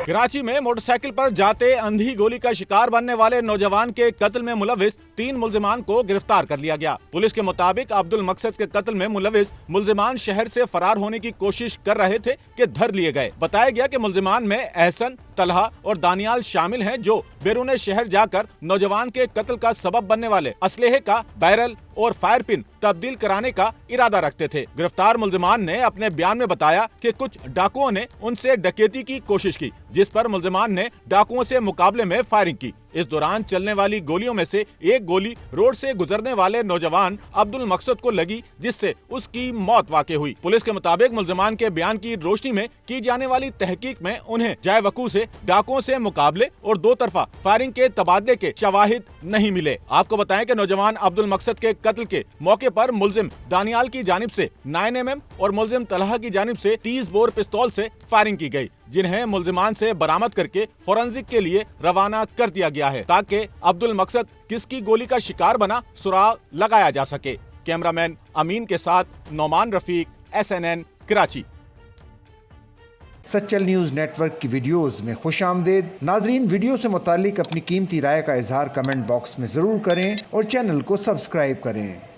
कराची में मोटरसाइकिल पर जाते अंधी गोली का शिकार बनने वाले नौजवान के कत्ल में मुलविस 3 मुल्जिमान को गिरफ्तार कर लिया गया। पुलिस के मुताबिक अब्दुल मकसद के कत्ल में मुलविस मुल्जिमान शहर से फरार होने की कोशिश कर रहे थे कि धर लिए गए। बताया गया कि मुल्जिमान में एहसन, तलहा और दानियाल शामिल हैं, जो बैरून शहर जाकर नौजवान के कत्ल का सबब बनने वाले असलहे का बैरल और फायर पिन तब्दील कराने का इरादा रखते थे। गिरफ्तार मुल्जिमान ने अपने बयान में बताया कि कुछ डाकुओं ने उनसे डकैती की कोशिश की, जिस पर मुल्जिमान ने डाकुओं से मुकाबले में फायरिंग की। इस दौरान चलने वाली गोलियों में से एक गोली रोड से गुजरने वाले नौजवान अब्दुल मकसद को लगी, जिससे उसकी मौत वाक़ई हुई। पुलिस के मुताबिक मुल्जिमान के बयान की रोशनी में की जाने वाली तहकीक में उन्हें जाए वकू से डाकुओं से मुकाबले और दो तरफा फायरिंग के तबादले के शवाहिद नहीं मिले। आपको बताएं कि नौजवान अब्दुल मकसद के कत्ल के मौके पर मुल्जिम दानियाल की जानिब से 9mm और मुल्जिम तलहा की जानिब से 30 बोर पिस्तौल से फायरिंग की गई, जिन्हें मुल्जिमान से बरामद करके फोरेंसिक के लिए रवाना कर दिया गया है, ताकि अब्दुल मकसद किसकी गोली का शिकार बना सुराग लगाया जा सके। कैमरामैन अमीन के साथ Nauman Rafiq, SNN Karachi. Sachal news network की वीडियोस में खुशामदीद। नाजरीन, वीडियो से मुतालिक अपनी कीमती राय का इजहार कमेंट बॉक्स में ज़रूर करें और चैनल को सब्सक्राइब करें।